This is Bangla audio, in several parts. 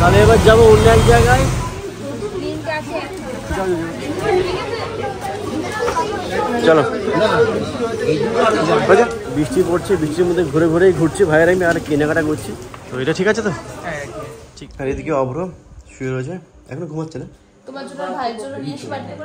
তাহলে এবার যাবো অন্য এক জায়গায়। চলো বৃষ্টি পড়ছে, বৃষ্টির মধ্যে ঘুরে ঘুরেই ঘুরছি ভাইয়ের আমি, আর কেনাকাটা করছি। তো এটা ঠিক আছে তো? ঠিক। আর এদিকে অভ্র শুয়ে রয়েছে, এখনো ঘুমাচ্ছে না।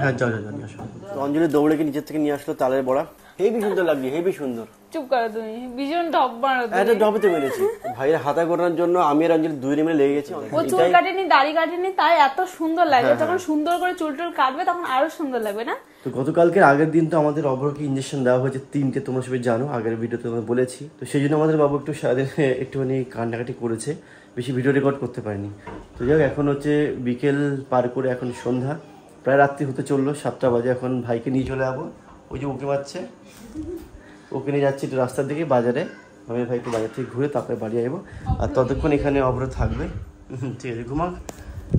হ্যাঁ যাও যাও নিয়ে আসো। তো অঞ্জলি দৌড়ে নিচের থেকে নিয়ে আসলো তালের বড়া। হেবি সুন্দর লাগছে, হেবি সুন্দর। চুপ করো তুমি, ভীষণ ঢপ মারো। এটা ঢপেতে মেরেছি ভাইয়ের হাতা করার জন্য, আমি আর অঞ্জলি দুই মিলে লেগে গেছি। ও চুল কাটেনি, দাড়ি কাটেনি, তাই এত সুন্দর লাগে। যখন সুন্দর করে চুল টুল কাটবে তখন আরো সুন্দর লাগবে না? তো গতকালকে আগের দিন তো আমাদের অভ্রকে ইঞ্জেকশন দেওয়া হয়েছে 3টে, তোমরা সবাই জানো, আগের ভিডিওতে তোমায় বলেছি। তো সেই জন্য আমাদের বাবু একটু সারাদিন একটুখানি কান্নাকাটি করেছে, বেশি ভিডিও রেকর্ড করতে পারিনি। তো যাই হোক, এখন হচ্ছে বিকেল পার করে এখন সন্ধ্যা, প্রায় রাত্রি হতে চললো, 7টা বাজে। এখন ভাইকে নিয়ে চলে যাবো, ওই যে ওকে পাচ্ছে, ওকে নিয়ে যাচ্ছি একটু রাস্তার দিকে বাজারে। আমি ভাই একটু বাজার থেকে ঘুরে তারপরে বাড়ি যাবো, আর ততক্ষণ এখানে অভ্র থাকবে। ঠিক আছে, ঘুমাক,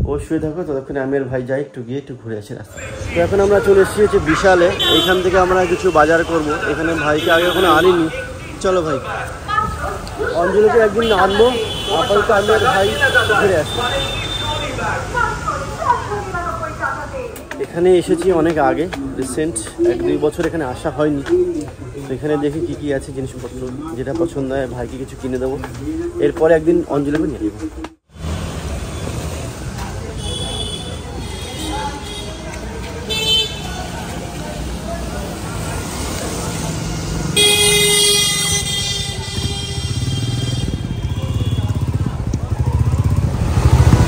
ও শুয়ে থাকবে, ততক্ষণে আমি আর ভাই যাই একটু গিয়ে একটু ঘুরে আসি রাস্তা। তো এখন আমরা চলে এসেছি হচ্ছে বিশালে, এইখান থেকে আমরা কিছু বাজার করব। এখানে ভাইকে আগে কোনো আনিনি, চলো ভাই। অঞ্জলিকে একদিন আনবো, আপাতত আমি আর ভাই ঘুরে আসি। এখানে এসেছি অনেক আগে, রিসেন্ট 1-2 বছর এখানে আসা হয়নি। তো এখানে দেখি কী কী আছে জিনিসপত্র, যেটা পছন্দ হয় ভাইকে কিছু কিনে দেবো, এরপরে একদিন অঞ্জলিকে নিয়ে যাবো।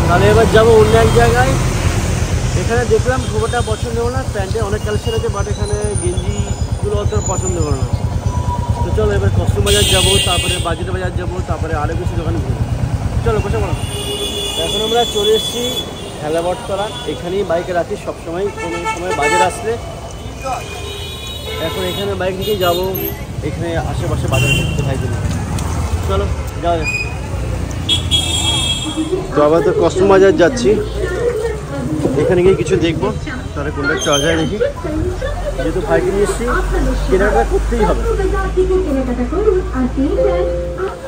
তাহলে এবার যাবো অন্য এক জায়গায়। এখানে দেখলাম খুব একটা পছন্দ হলো না, প্যান্টে অনেক কালেকশন আছে, বাট এখানে গেঞ্জিগুলো অত পছন্দ হলো না। তো চলো এবার কস্তুম বাজার যাবো, তারপরে বাজিত বাজার যাবো, তারপরে আরও কিছু দোকানে ঘুরবো। চলো বসে পড়ো। এখন আমরা চলে এসেছি হেলাবটতলা, এখানেই বাইকে রাখি সবসময়, কোনো সময় বাজার আসলে। এখন এখানে বাইক নিয়েই যাবো, এখানে আশেপাশে বাজার করতে ভাইকে নিয়ে। চলো যাওয়া যাক। তো আবার তো কস্তুম বাজার যাচ্ছি, এখানে গিয়ে কিছু দেখবো, তাহলে কোনটা চলা যায় দেখি। যেহেতু ভাইকে নিয়ে এসেছি, কেনাকাটা করতেই হবে।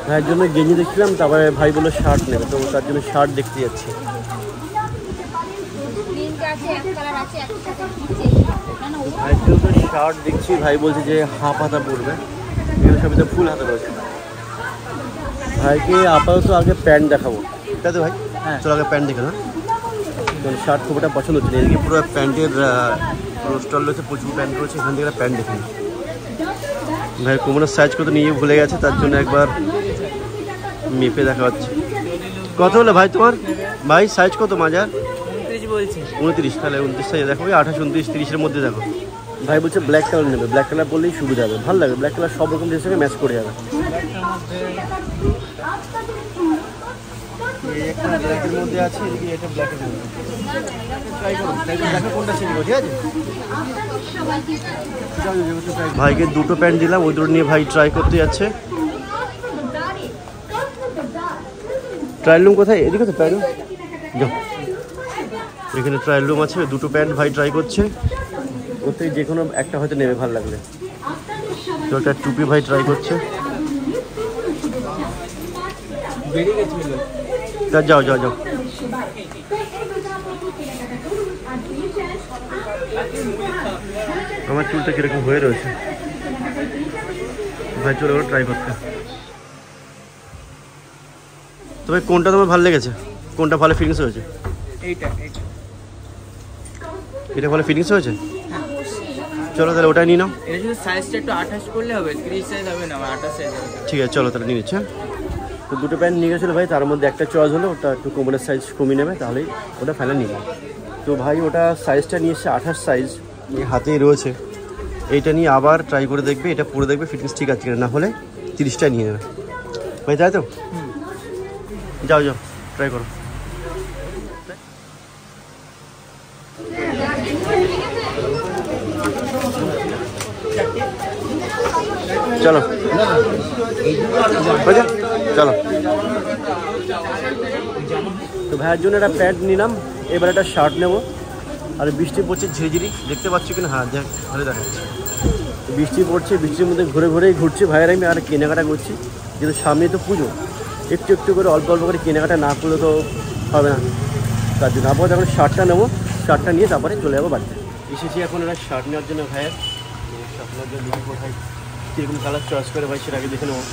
ভাইয়ের জন্য গেঞ্জি দেখছিলাম, তারপরে ভাই বললো শার্ট নেবে, তো তার জন্য শার্ট দেখতে যাচ্ছি। ভাইয়ের জন্য তো শার্ট দেখছি, ভাই বলছে যে হাফ হাতা পড়বে, এখানে সবই তো ফুল হাতা রয়েছে। ভাইকে আপাতত আগে প্যান্ট দেখাবো, তাই তো ভাই? হ্যাঁ চলো আগে প্যান্ট দেখে না, শার্ট খুব একটা পছন্দ হচ্ছে না। এদিকে পুরো প্যান্টের পুরো স্টল রয়েছে, প্রচুর প্যান্ট রয়েছে, এখান থেকে একটা প্যান্ট দেখে নিই। ভাই কোমরের সাইজ কত নিয়ে ভুলে গেছে, তার জন্য একবার মেপে দেখা হচ্ছে। কত হলো ভাই তোমার? ভাই সাইজ কত মাজার? 29 বলছি। 29, তাহলে 29 সাইজ দেখো, 28, 29, 30-এর মধ্যে দেখো। ভাই বলছে ব্ল্যাক কালার নেবে, ব্ল্যাক কালার বললেই সুবিধা হবে, ভালো লাগবে, ব্ল্যাক কালার সব রকম ড্রেসের সঙ্গে ম্যাচ করে যাবে। একটা ব্ল্যাকের মধ্যে আছে, এদিকে এটা ব্ল্যাকের মধ্যে। ট্রাই করো, দেখো কোনটা ছিল, ঠিক আছে? ভাইকে দুটো প্যান্ট দিলাম, ওই দুটো নিয়ে ভাই ট্রাই করতে যাচ্ছে। ট্রায়াল রুম কোথায়? এদিকে তো ট্রায়াল রুম, যাও। এখানে ট্রায়াল রুম আছে, দুটো প্যান্ট ভাই ট্রাই করছে, ওর থেকে যে কোনো একটা হয়তো নেবে ভালো লাগলে। তো একটা টুপি ভাই ট্রাই করছে। যাও যাও যাও। আমার চুলটা কিরকম হয়ে রয়েছে, ভাই চলে গেলো ট্রাই করতে। তবে কোনটা তোমার ভালো লেগেছে, কোনটা ভালো ফিটিংস হয়েছে? এটা ভালো ফিটিংস হয়েছে, চলো তাহলে ওটাই নিয়ে নাও। এটা শুধু সাইজটা একটু 28 করলে হবে, 30 সাইজ হবে না, 28 সাইজ হবে। ঠিক আছে চলো তাহলে নিয়ে নিচ্ছে। তো দুটো প্যান্ট নিয়ে গেছিলো ভাই, তার মধ্যে একটা চয়েস হলো, ওটা একটু কোমরের সাইজ কমিয়ে নেবে, তাহলেই ওটা ফাইনাল নিলাম। তো ভাই ওটা সাইজটা নিয়ে এসছে 28 সাইজ, হাতেই রয়েছে। এইটা নিয়ে আবার ট্রাই করে দেখবে, এটা পরে দেখবে ফিটিংস ঠিক আছে কিনা, না হলে 30টা নিয়ে নেবে ভাই, তাই তো? যাও যাও ট্রাই করো। চলো চলো। তো ভাইয়ের জন্য একটা প্যান্ট নিলাম, এবার একটা শার্ট নেবো। আর বৃষ্টি পড়ছে ঝিরিঝিরি, দেখতে পাচ্ছ কিনা? হ্যাঁ দেখ, ভালো দেখাচ্ছে। বৃষ্টি পড়ছে, বৃষ্টির মধ্যে ঘুরে ঘুরেই ঘুরছি ভাইয়ের আমি, আর কেনাকাটা করছি, যেহেতু সামনে তো পুজো, একটু একটু করে অল্প অল্প করে কেনাকাটা না করলে তো হবে না, তার জন্য আপাতত এখন শার্টটা নেবো, শার্টটা নিয়ে তারপরে চলে যাবো বাড়িতে। এসেছি এখন একটা শার্ট নেওয়ার জন্য ভাইয়ের, শার্ট নেওয়ার জন্য দেখি কোথায় কীরকম কালার চয়েস করে ভাই সেটা আগে দেখে নেবো।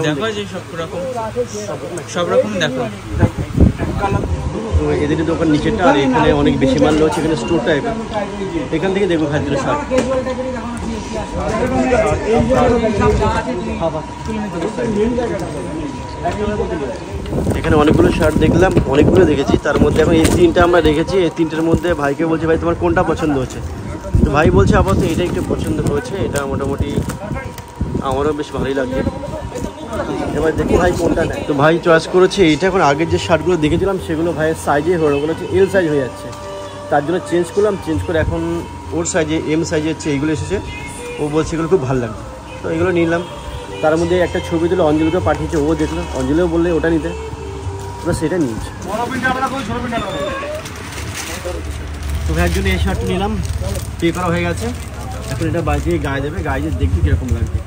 দেখো যে সব রকম দেখো। তো এদের দোকান নিচেরটা, আর এখানে অনেক বেশি মাল রয়েছে, এখানে স্টোর টাইপের, এখান থেকে দেখবো খাদ্য শার্ট। এখানে অনেকগুলো শার্ট দেখলাম, অনেকগুলো দেখেছি, তার মধ্যে এখন এই তিনটা আমরা দেখেছি। এই তিনটের মধ্যে ভাইকে বলছি ভাই তোমার কোনটা পছন্দ হচ্ছে, তো ভাই বলছে আপাতত এটা একটু পছন্দ হয়েছে, এটা মোটামুটি আমারও বেশ ভালোই লাগছে। এবার দেখি ভাই কোনটা নেয়। তো ভাই চয়েস করেছে এইটা। এখন আগের যে শার্টগুলো দেখেছিলাম সেগুলো ভাইয়ের সাইজে হয়ে ওগুলো হচ্ছে এল সাইজ হয়ে যাচ্ছে, তার জন্য চেঞ্জ করলাম। চেঞ্জ করে এখন ওর সাইজে এম সাইজে হচ্ছে এইগুলো এসেছে। ও বলছে এগুলো খুব ভালো লাগছে, তো এগুলো নিলাম। তার মধ্যে একটা ছবি তুলে অঞ্জলিকে পাঠিয়েছে, ও দেখলো, অঞ্জলিও বললে ওটা নিতে, তো সেটা নিয়েছে। তো ভাইয়ের জন্য এই শার্ট নিলাম, পে করা হয়ে গেছে। এখন এটা বাড়িতে গায়ে দেবে, গায়ে দিয়ে দেখি কীরকম লাগবে।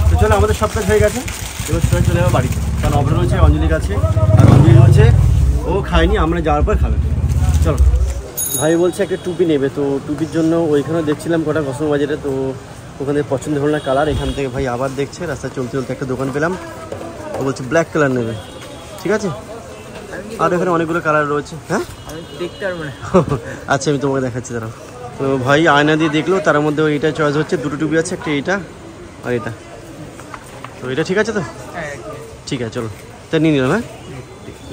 তো চলো আমাদের সব কাজ হয়ে গেছে, এবার সবাই চলে যাবো বাড়িতে, কারণ অভ্র রয়েছে অঞ্জলির কাছে, আর অঞ্জলি রয়েছে ও খায়নি, আমরা যাওয়ার পর খাবে। চলো। ভাই বলছে একটা টুপি নেবে, তো টুপির জন্য ওইখানে দেখছিলাম কটা কসমো বাজারে, তো ওখানে পছন্দ হলো না কালার। এখান থেকে ভাই আবার দেখছে, রাস্তায় চলতে চলতে একটা দোকান পেলাম, ও বলছে ব্ল্যাক কালার নেবে, ঠিক আছে। আর এখানে অনেকগুলো কালার রয়েছে। হ্যাঁ দেখতে পারবো না। আচ্ছা আমি তোমাকে দেখাচ্ছি দাঁড়াও। তো ভাই আয়না দিয়ে দেখলো, তার মধ্যে এইটা চয়েস হচ্ছে, দুটো টুপি আছে, একটা এইটা আর এটা। তো এটা ঠিক আছে তো? ঠিক আছে চলো, তা নিয়ে নিলাম। হ্যাঁ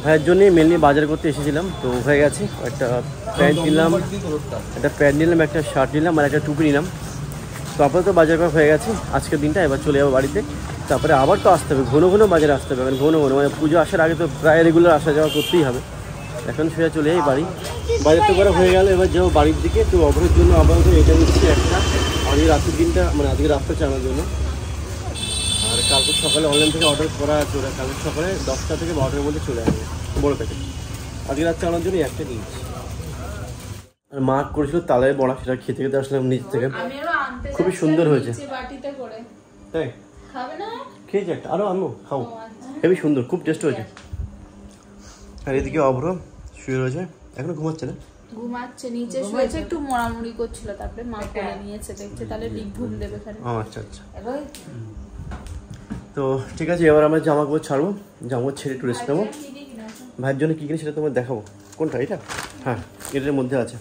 ভাইয়ের জন্যই মেনলি বাজার করতে এসেছিলাম, তো হয়ে গেছে। একটা প্যান্ট নিলাম, একটা প্যান্ট নিলাম, একটা শার্ট নিলাম, আর একটা টুপি নিলাম। তো আপাতত বাজার করা হয়ে গেছে আজকের দিনটা। এবার চলে যাবো বাড়িতে, তারপরে আবার তো আসতে হবে, ঘন ঘন বাজারে আসতে হবে, ঘন ঘন মানে পুজো আসার আগে তো প্রায় রেগুলার আসা যাওয়া করতেই হবে। এখন সোজা চলে যাই বাড়ি, বাজার তো করা হয়ে গেল, এবার যাবো বাড়ির দিকে। তো অভ্রের জন্য আপাতত এটা নিচ্ছি একটা, আজকে রাতের দিনটা মানে আজকে রাতটা চালানোর জন্য। আর কালকে সকালে অনলাইন থেকে অর্ডার করা আছে, ওরা কালকে সকালে 10টা থেকে 12টার মধ্যে চলে আসবে বড় প্যাকেট। আজকে রাত চালানোর জন্য একটা নিয়েছি। আর মা করেছিল তালের বড়া, সেটা খেতে খেতে আসলাম নিচ থেকে, খুবই সুন্দর হয়েছে। তাই খেয়েছি একটা, আরও আনবো, খাও, হেবি সুন্দর, খুব টেস্ট হয়েছে। আর এদিকে অভ্র শুয়ে রয়েছে, এখনো ঘুমাচ্ছে না, ঘুমাচ্ছে, নিচে শুয়েছে, একটু মোড়ামুড়ি করছিল, তারপরে মা কোলে নিয়েছে, দেখছে তাহলে ডিপ ঘুম দেবে খালি। আচ্ছা আচ্ছা। তো ঠিক আছে, এবার আমরা জামা কাপড় ছাড়বো, জামা কাপড় ছেড়ে একটু রেস্ট নেবো। ভাইয়ের জন্য কী কিনে সেটা তোমার দেখাবো। কোনটা এটা? হ্যাঁ এটার মধ্যে আছে,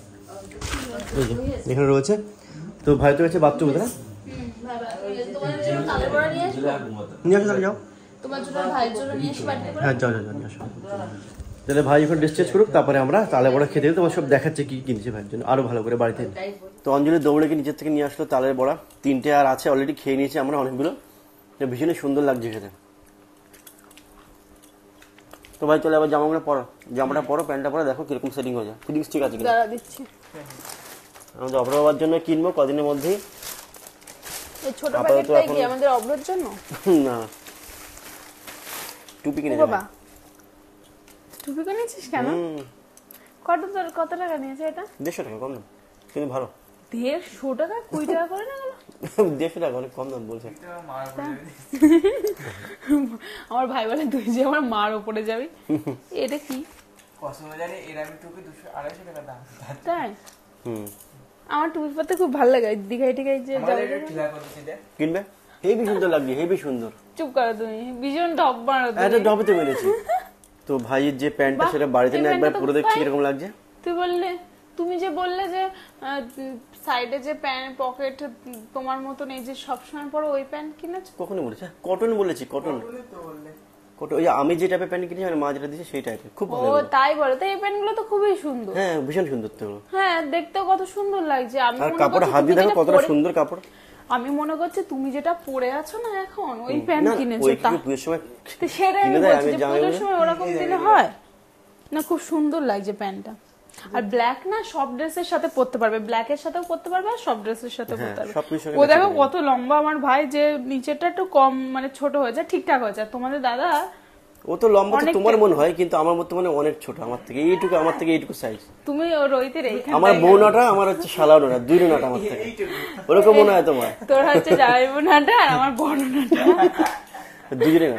এই যে এখানে রয়েছে। তো ভাই তো গেছে বাথরুমে, না নিয়ে আসো, তাহলে যাও। হ্যাঁ যাও যাও নিয়ে আসো। তাহলে ভাই এখন ডিসচার্জ করুক, তারপরে আমরা তালে বড়া খেতে তোমার সব দেখাচ্ছে কী কিনছে ভাইয়ের জন্য আরও ভালো করে বাড়িতে। তো অঞ্জলি দৌড়েকে নিচের থেকে নিয়ে আসলো তালের বড়া, 3টে আর আছে, অলরেডি খেয়ে নিয়েছি আমরা অনেকগুলো, ভীষণই সুন্দর লাগছে খেতে। তো ভাই চলে আবার জামাগুলো পরো, জামাটা পরো, প্যান্টটা পরো, দেখো কিরকম সেটিং হয়ে যায়, ফিটিংস ঠিক আছে কিনা। আমাদের অভ্র বাবার জন্য কিনবো কদিনের মধ্যেই। ছোট প্যাকেটটা কি আমাদের অভ্রের জন্য? না টুপি কিনে যাবো। টুপি কিনেছিস কেন? কত টাকা নিয়েছে এটা? 150 টাকা, কম দাম কিন্তু ভালো। 150 টাকা? 20 টাকা করে না গেল? 150 টাকা অনেক কম দাম বলছে। আমার ভাই বলে তুই যে আমার মার উপরে যাবি। এটা কি কসমোবাজারে এরকম টুপি 200-250 টাকা দাম। তাই? আমার টুপি পরতে খুব ভালো লাগে, দীঘায় টিঘায় যে কিনবে, হেবি সুন্দর লাগছে, হেবি সুন্দর। চুপ করো তুমি, ভীষণ ঢপ মারো তুমি। এটা ঢপেতে মেরেছি। তো ভাইয়ের যে প্যান্টটা সেটা বাড়িতে না একবার পুরো দেখছি কিরকম লাগছে। তুমি যে বললে যে সাইডে যে প্যান্ট পকেট তোমার মতন এই যে সবসময় পরো, ওই প্যান্ট কিনেছো? কখনো বলেছি? কটন বলেছি, কটন। কটন, ওই আমি যে টাইপের প্যান্ট কিনেছি, মানে মা যেটা দিয়েছে সেই টাইপের, খুব ভালো। ও তাই বলো? তো এই প্যান্টগুলো তো খুবই সুন্দর। হ্যাঁ ভীষণ সুন্দর তো। হ্যাঁ দেখতেও কত সুন্দর লাগছে। আমি আর কাপড় হাত দিয়ে দেখো কতটা সুন্দর কাপড়। আমি মনে করছি তুমি যেটা পরে আছো না এখন, ওই প্যান্ট কিনেছো। ওই কি পুজোর সময় সেটাই আমি বলছি যে পুজোর সময় ওরকম দিলে হয় না। খুব সুন্দর লাগছে প্যান্টটা। আর ব্ল্যাক না সব ড্রেসের সাথে পরতে পারবে, ব্ল্যাকের সাথেও পরতে পারবে আর সব ড্রেসের সাথে পরতে পারবে। ও দেখো কত লম্বা আমার ভাই, যে নিচেরটা একটু কম মানে ছোট হয়েছে, ঠিকঠাক হয়েছে। তোমাদের দাদা ও তো লম্বা তো তোমার মনে হয়, কিন্তু আমার মতো মানে অনেক ছোট আমার থেকে, এইটুকু সাইজ। তুমি ও রোহিতের এইখানে, আমার বউনাটা আমার হচ্ছে শালাওনা, দুই নাটা আমার থেকে ওরকম মনে হয় তোমার। তোর হচ্ছে জামাই বোনাটা আর আমার বড় নাটা, দুজনে না।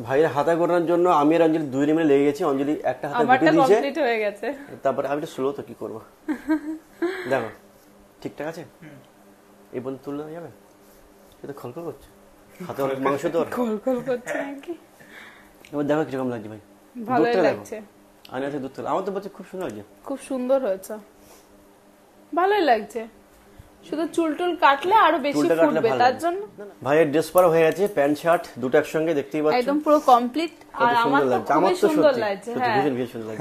ভাইয়ের হাতা করানোর জন্য আমি আর অঞ্জলি দুজনে মিলে লেগে গেছি। অঞ্জলি একটা হাতে আমারটা গুটিয়ে দিয়েছে, কমপ্লিট হয়ে গেছে। তারপরে আমি তো স্লো, তো কি করবো। দেখো ঠিকঠাক আছে, এই পর্যন্ত তুললে যাবে। এটা খলখল করছে, হাতে অনেক মাংস তো। খলখল করছে নাকি? এবার দেখো কিরকম লাগছে ভাই। ভালোই লাগছে। আনে আছে দুধ, আমার তো বলছে খুব সুন্দর লাগছে। খুব সুন্দর হয়েছে, ভালোই লাগছে। শুধু চুল কাটলে আরো বেশি ফুটবে, তার জন্য। ভাইয়ের ড্রেস পরা হয়ে গেছে, প্যান্ট শার্ট দুটো একসঙ্গে, দেখতেই পাচ্ছ একদম পুরো কমপ্লিট। আর আমার তো খুবই সুন্দর লাগছে। হ্যাঁ,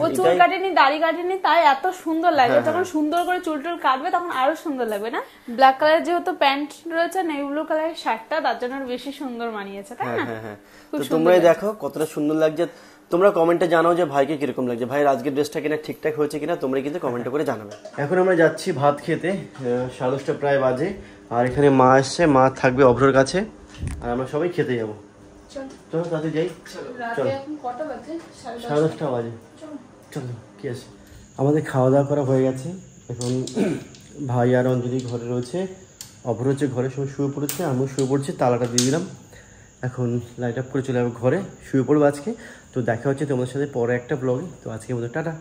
ও চুল কাটেনি, দাড়ি কাটেনি, তাই এত সুন্দর লাগে। যখন সুন্দর করে চুল কাটবে তখন আরো সুন্দর লাগবে না? ব্ল্যাক কালারের যেহেতু প্যান্ট রয়েছে, নেভি ব্লু কালারের শার্টটা তার জন্য বেশি সুন্দর মানিয়েছে, তাই না? হ্যাঁ, তো তোমরাই দেখো কতটা সুন্দর লাগছে। তোমরা কমেন্টে জানাও যে ভাইকে কিরকম লাগছে, ভাইয়ের আজকের ড্রেসটা কিনা ঠিকঠাক হয়েছে কিনা, তোমরা কিন্তু কমেন্ট করে জানাবে। এখন আমরা যাচ্ছি ভাত খেতে, 10:30 প্রায় বাজে। আর এখানে মা এসছে, মা থাকবে অভ্রর কাছে, আর আমরা সবাই খেতে যাবো। চলো তাতে যাই। চলো, 10:30 বাজে। চলো, কি আছে। আমাদের খাওয়া দাওয়া করা হয়ে গেছে। এখন ভাই আর অঞ্জলি ঘরে রয়েছে, অভ্র হচ্ছে ঘরে সবাই শুয়ে পড়েছে, আমিও শুয়ে পড়ছি, তালাটা দিয়ে দিলাম। এখন লাইট আপ করে চলে যাবো ঘরে, শুয়ে পড়বো আজকে। তো দেখা হচ্ছে তোমাদের সাথে পরে একটা ব্লগে। তো আজকের মতো টাটা।